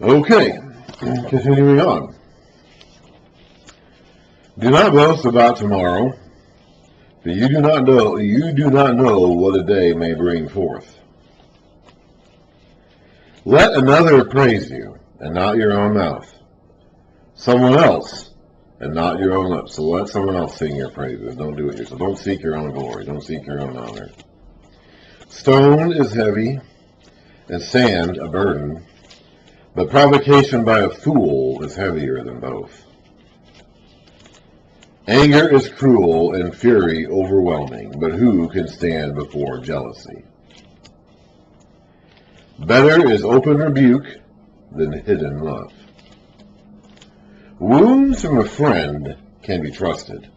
Okay, continuing on. Do not boast about tomorrow, for you do not know what a day may bring forth. Let another praise you, and not your own mouth. Someone else, and not your own lips. So let someone else sing your praises. Don't do it yourself. Don't seek your own glory. Don't seek your own honor. Stone is heavy, and sand a burden, but provocation by a fool is heavier than both. Anger is cruel and fury overwhelming, but who can stand before jealousy? Better is open rebuke than hidden love. Wounds from a friend can be trusted,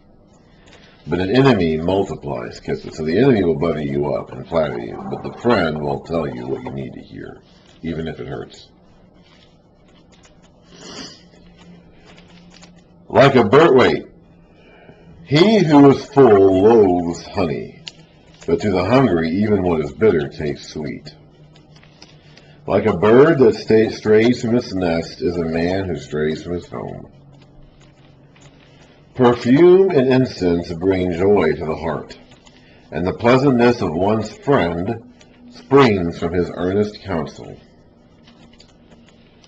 but an enemy multiplies kisses. So the enemy will butter you up and flatter you, but the friend will tell you what you need to hear, even if it hurts. Like a bird, wait. He who is full loathes honey, but to the hungry even what is bitter tastes sweet. Like a bird that strays from its nest is a man who strays from his home. Perfume and incense bring joy to the heart, and the pleasantness of one's friend springs from his earnest counsel.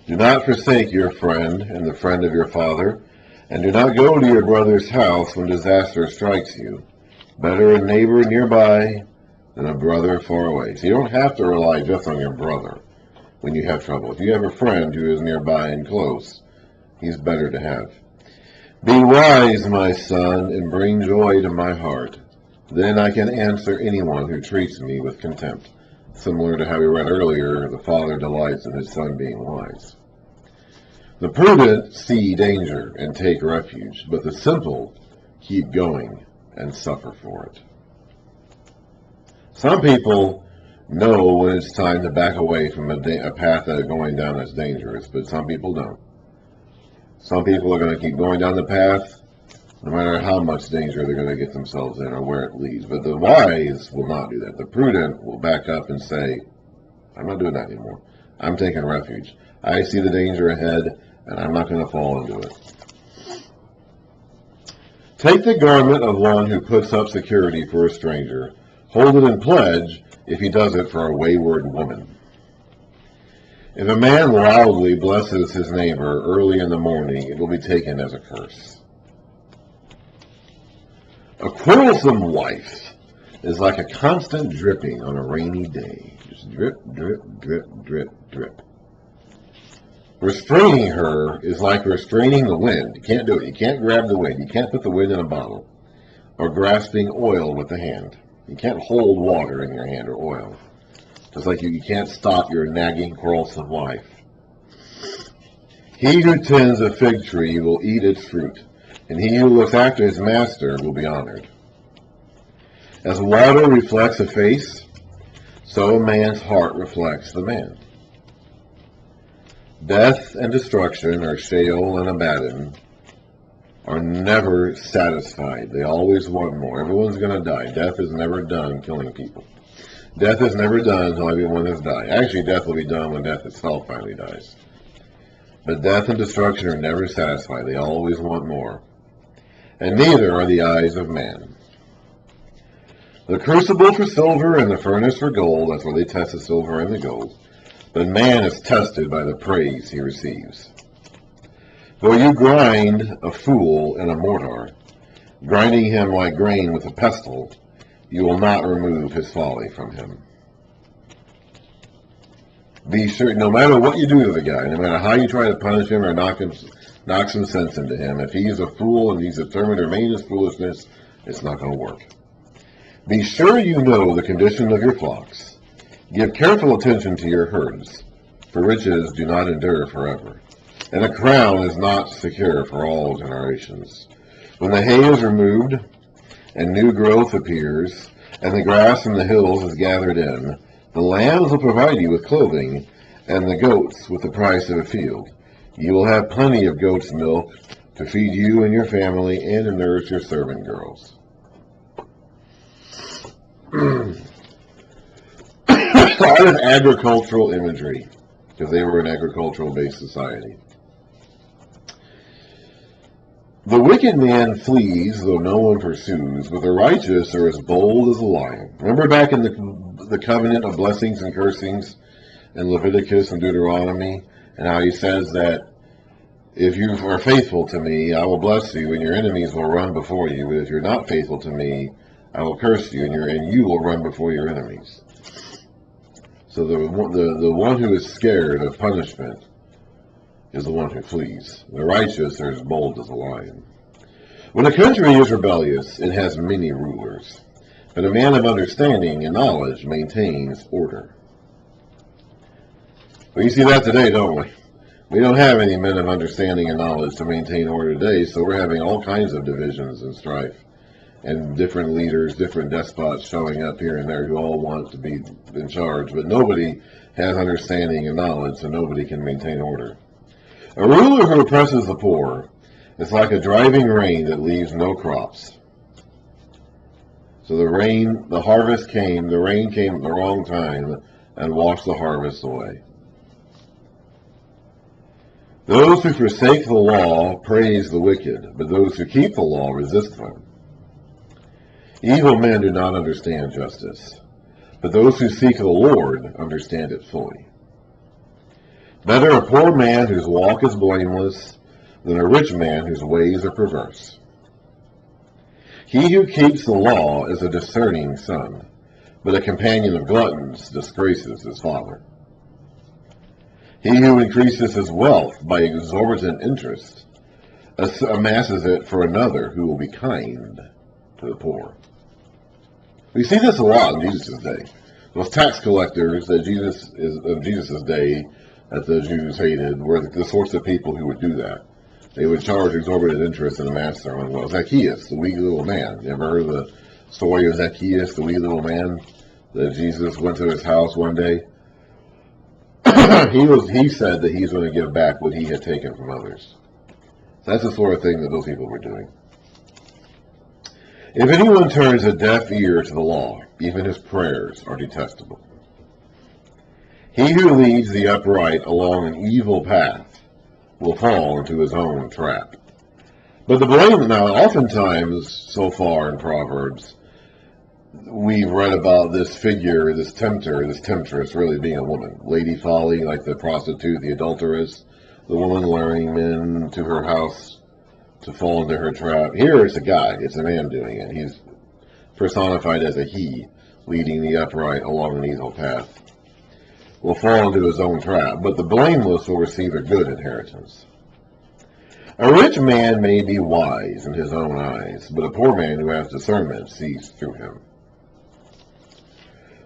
Do not forsake your friend and the friend of your father, and do not go to your brother's house when disaster strikes you. Better a neighbor nearby than a brother far away. So you don't have to rely just on your brother when you have trouble. If you have a friend who is nearby and close, he's better to have. Be wise, my son, and bring joy to my heart. Then I can answer anyone who treats me with contempt. Similar to how we read earlier, the father delights in his son being wise. The prudent see danger and take refuge, but the simple keep going and suffer for it. Some people know when it's time to back away from a path that they're going down that's dangerous, but some people don't. Some people are going to keep going down the path no matter how much danger they're going to get themselves in or where it leads. But the wise will not do that. The prudent will back up and say, I'm not doing that anymore. I'm taking refuge. I see the danger ahead, and I'm not going to fall into it. Take the garment of one who puts up security for a stranger. Hold it in pledge if he does it for a wayward woman. If a man loudly blesses his neighbor early in the morning, it will be taken as a curse. A quarrelsome wife is like a constant dripping on a rainy day. Just drip, drip, drip, drip, drip. Restraining her is like restraining the wind. You can't do it. You can't grab the wind. You can't put the wind in a bottle. Or grasping oil with the hand. You can't hold water in your hand or oil. Just like you can't stop your nagging, quarrelsome wife. He who tends a fig tree will eat its fruit, and he who looks after his master will be honored. As water reflects a face, so a man's heart reflects the man. Death and destruction, or Sheol and Abaddon, are never satisfied. They always want more. Everyone's going to die. Death is never done killing people. Death is never done until everyone has died. Actually, death will be done when death itself finally dies. But death and destruction are never satisfied. They always want more. And neither are the eyes of man. The crucible for silver and the furnace for gold, that's where they test the silver and the gold. But man is tested by the praise he receives. Though you grind a fool in a mortar, grinding him like grain with a pestle, you will not remove his folly from him. Be sure, no matter what you do to the guy, no matter how you try to punish him or knock some sense into him, if he's a fool and he's determined to remain his foolishness, it's not going to work. Be sure you know the condition of your flocks. Give careful attention to your herds, for riches do not endure forever, and a crown is not secure for all generations. When the hay is removed, and new growth appears, and the grass from the hills is gathered in, the lambs will provide you with clothing, and the goats with the price of a field. You will have plenty of goat's milk to feed you and your family, and to nourish your servant girls. A lot of agricultural imagery. because they were an agricultural-based society. The wicked man flees, though no one pursues, but the righteous are as bold as a lion. Remember back in the covenant of blessings and cursings in Leviticus and Deuteronomy, and how he says that if you are faithful to me, I will bless you, and your enemies will run before you. But if you're not faithful to me, I will curse you, and you will run before your enemies. So the one who is scared of punishment is the one who flees. The righteous are as bold as a lion. When a country is rebellious, it has many rulers. But a man of understanding and knowledge maintains order. We see that today, don't we? We don't have any men of understanding and knowledge to maintain order today, so we're having all kinds of divisions and strife, and different leaders, different despots showing up here and there who all want to be in charge, but nobody has understanding and knowledge, so nobody can maintain order. A ruler who oppresses the poor is like a driving rain that leaves no crops. So the rain came at the wrong time and washed the harvest away. Those who forsake the law praise the wicked, but those who keep the law resist them. Evil men do not understand justice, but those who seek the Lord understand it fully. Better a poor man whose walk is blameless than a rich man whose ways are perverse. He who keeps the law is a discerning son, but a companion of gluttons disgraces his father. He who increases his wealth by exorbitant interest amasses it for another who will be kind to the poor. We see this a lot in Jesus' day. Those tax collectors that Jesus' day that the Jews hated were the sorts of people who would do that. They would charge exorbitant interest and amass their own wealth. Zacchaeus, the wee little man. You ever heard the story of Zacchaeus, the wee little man? That Jesus went to his house one day. He said that he's going to give back what he had taken from others. That's the sort of thing that those people were doing. If anyone turns a deaf ear to the law, even his prayers are detestable. He who leads the upright along an evil path will fall into his own trap. But the blame, now oftentimes so far in Proverbs, we've read about this figure, this tempter, this temptress really being a woman. Lady Folly, like the prostitute, the adulteress, the woman luring men to her house to fall into her trap. Here it's a guy, it's a man doing it. He's personified as a he, leading the upright along an evil path. Will fall into his own trap, but the blameless will receive a good inheritance. A rich man may be wise in his own eyes, but a poor man who has discernment sees through him.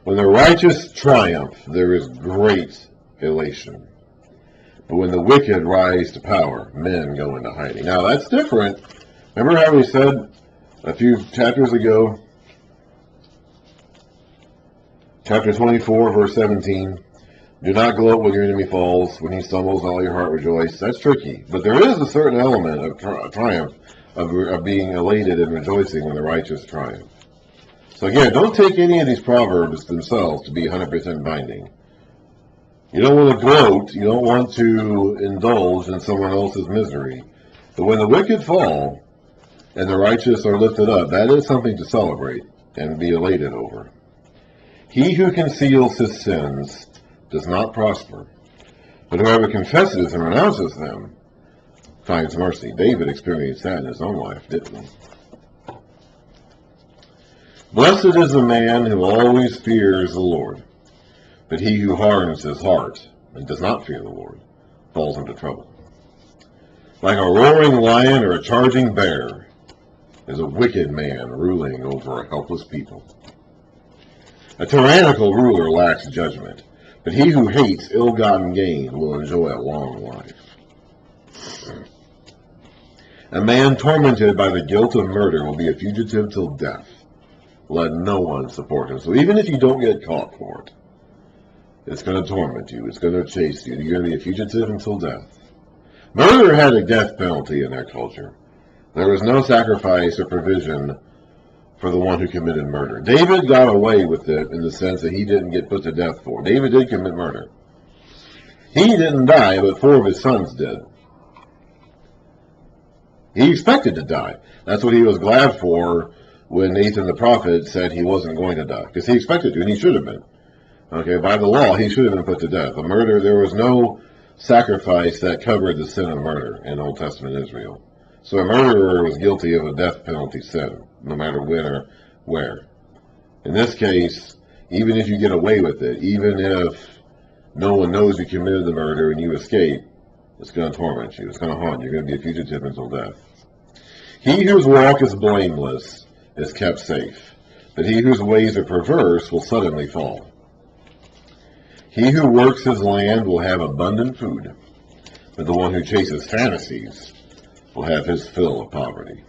When the righteous triumph, there is great elation. But when the wicked rise to power, men go into hiding. Now that's different. Remember how we said a few chapters ago, chapter 24, verse 17, do not gloat when your enemy falls. When he stumbles, all your heart rejoice. That's tricky. But there is a certain element of triumph, of being elated and rejoicing when the righteous triumph. So again, don't take any of these proverbs themselves to be 100% binding. You don't want to gloat. You don't want to indulge in someone else's misery. But when the wicked fall and the righteous are lifted up, that is something to celebrate and be elated over. He who conceals his sins does not prosper, but whoever confesses and renounces them finds mercy. David experienced that in his own life, didn't he? Blessed is the man who always fears the Lord, but he who hardens his heart and does not fear the Lord falls into trouble. Like a roaring lion or a charging bear is a wicked man ruling over a helpless people. A tyrannical ruler lacks judgment, but he who hates ill-gotten gain will enjoy a long life. A man tormented by the guilt of murder will be a fugitive till death. Let no one support him. So even if you don't get caught for it, it's going to torment you. It's going to chase you. You're going to be a fugitive until death. Murder had a death penalty in their culture. There was no sacrifice or provision for the one who committed murder. David got away with it in the sense that he didn't get put to death for it. David did commit murder. He didn't die, but 4 of his sons did. He expected to die. That's what he was glad for when Nathan the prophet said he wasn't going to die, because he expected to, and he should have been. Okay, by the law, he should have been put to death. A murder, there was no sacrifice that covered the sin of murder in Old Testament Israel. So a murderer was guilty of a death penalty sin, no matter when or where. In this case, even if you get away with it, even if no one knows you committed the murder and you escape, it's going to torment you. It's going to haunt you. You're going to be a fugitive until death. He whose walk is blameless is kept safe, but he whose ways are perverse will suddenly fall. He who works his land will have abundant food, but the one who chases fantasies will have his fill of poverty.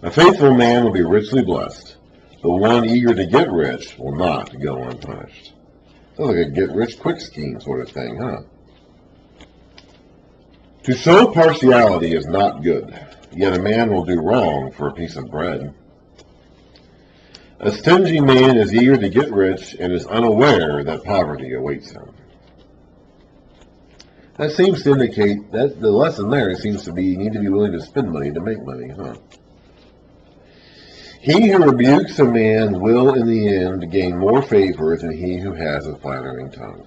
A faithful man will be richly blessed, but one eager to get rich will not go unpunished. Sounds like a get-rich-quick scheme sort of thing, huh? To show partiality is not good, yet a man will do wrong for a piece of bread. A stingy man is eager to get rich and is unaware that poverty awaits him. That seems to indicate that the lesson there seems to be you need to be willing to spend money to make money, huh? He who rebukes a man will in the end gain more favor than he who has a flattering tongue.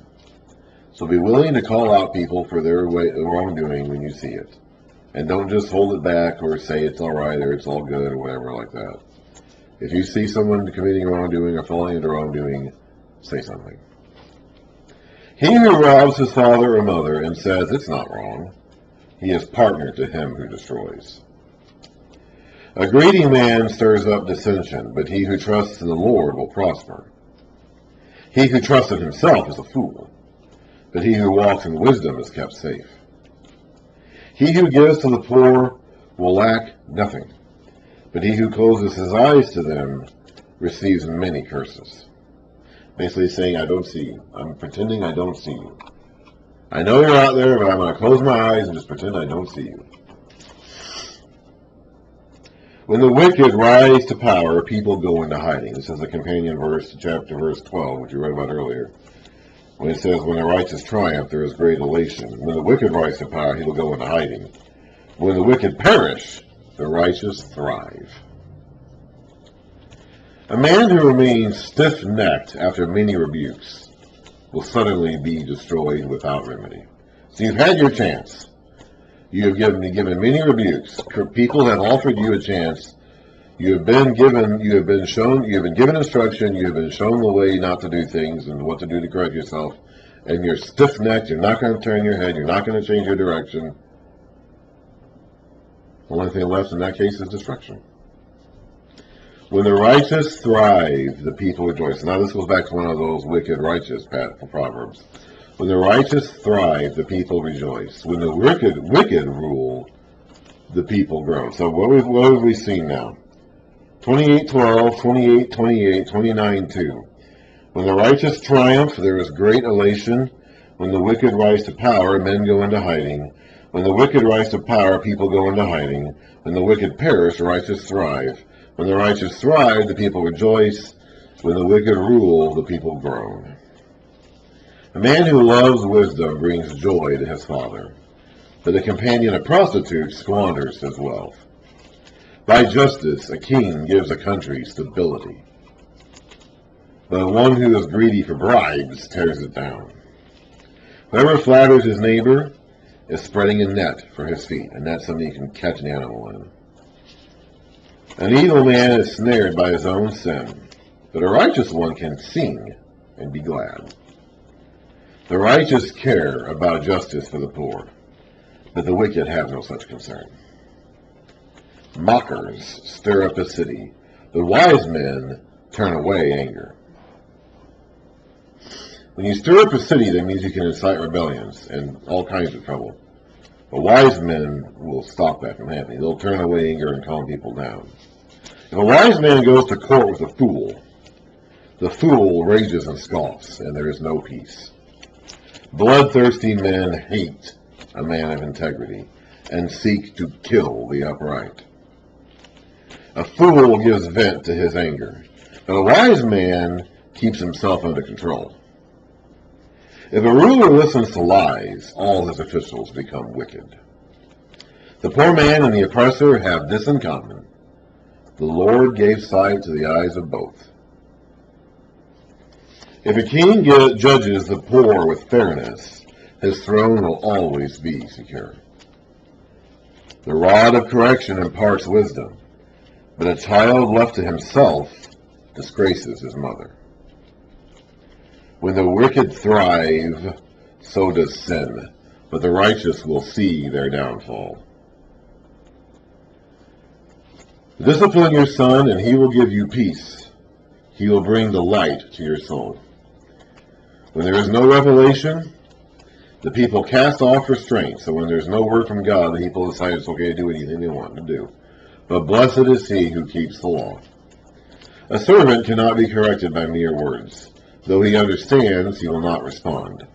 So be willing to call out people for their wrongdoing when you see it. And don't just hold it back or say it's all right or it's all good or whatever like that. If you see someone committing wrongdoing or falling into wrongdoing, say something. He who robs his father or mother and says it's not wrong, he is partner to him who destroys. A greedy man stirs up dissension, but he who trusts in the Lord will prosper. He who trusts in himself is a fool, but he who walks in wisdom is kept safe. He who gives to the poor will lack nothing, but he who closes his eyes to them receives many curses. Basically saying, I don't see you. I'm pretending I don't see you. I know you're out there, but I'm going to close my eyes and just pretend I don't see you. When the wicked rise to power, people go into hiding. This is a companion verse to chapter verse 12, which you read about earlier. When it says, when the righteous triumph, there is great elation. When the wicked rise to power, he will go into hiding. When the wicked perish, the righteous thrive. A man who remains stiff-necked after many rebukes will suddenly be destroyed without remedy. So you've had your chance. You have given many rebukes. People have offered you a chance. You have been given instruction, you have been shown the way not to do things and what to do to correct yourself, and you're stiff-necked, you're not going to turn your head, you're not going to change your direction. The only thing left in that case is destruction. When the righteous thrive, the people rejoice. Now this goes back to one of those wicked righteous Proverbs. When the righteous thrive, the people rejoice. When the wicked rule, the people grow. So what have we seen now? 28:12, 28:28, 29:2. When the righteous triumph, there is great elation. When the wicked rise to power, men go into hiding. When the wicked rise to power, people go into hiding. When the wicked perish, the righteous thrive. When the righteous thrive, the people rejoice. When the wicked rule, the people groan. A man who loves wisdom brings joy to his father, but a companion of prostitutes squanders his wealth. By justice, a king gives a country stability, but one who is greedy for bribes tears it down. Whoever flatters his neighbor is spreading a net for his feet, and that's something you can catch an animal in. An evil man is snared by his own sin, but a righteous one can sing and be glad. The righteous care about justice for the poor, but the wicked have no such concern. Mockers stir up a city, but wise men turn away anger. When you stir up a city, that means you can incite rebellions and all kinds of trouble. But wise men will stop that from happening. They'll turn away anger and calm people down. If a wise man goes to court with a fool, the fool rages and scoffs, and there is no peace. Bloodthirsty men hate a man of integrity and seek to kill the upright. A fool gives vent to his anger, but a wise man keeps himself under control. If a ruler listens to lies, all his officials become wicked. The poor man and the oppressor have this in common: the Lord gave sight to the eyes of both. If a king judges the poor with fairness, his throne will always be secure. The rod of correction imparts wisdom, but a child left to himself disgraces his mother. When the wicked thrive, so does sin, but the righteous will see their downfall. Discipline your son, and he will give you peace. He will bring the light to your soul. When there is no revelation, the people cast off restraint. So when there's no word from God, the people decide it's okay to do anything they want to do. But blessed is he who keeps the law. A servant cannot be corrected by mere words. Though he understands, he will not respond.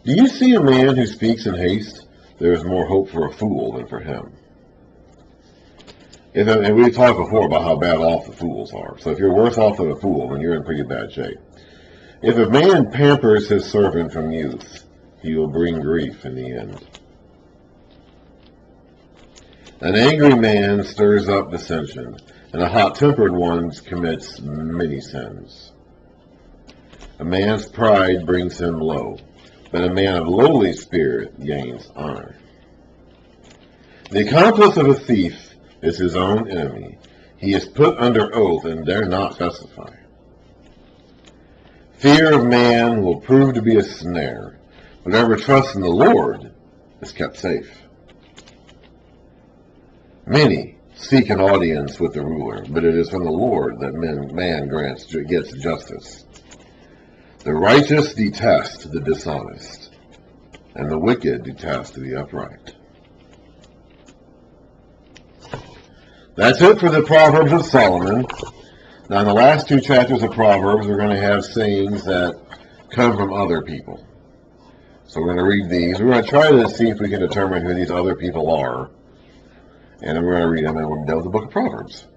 Do you see a man who speaks in haste? There is more hope for a fool than for him. And we talked before about how bad off the fools are. So if you're worse off than a fool, then you're in pretty bad shape. If a man pampers his servant from youth, he will bring grief in the end. An angry man stirs up dissension, and a hot-tempered one commits many sins. A man's pride brings him low, but a man of lowly spirit gains honor. The accomplice of a thief is his own enemy. He is put under oath and dare not specify. Fear of man will prove to be a snare. Whatever trusts in the Lord is kept safe. Many seek an audience with the ruler, but it is from the Lord that man gets justice. The righteous detest the dishonest, and the wicked detest the upright. That's it for the Proverbs of Solomon. Now, in the last two chapters of Proverbs, we're going to have sayings that come from other people. So we're going to read these. We're going to try to see if we can determine who these other people are. And then we're going to read them, and we're going to go to the book of Proverbs.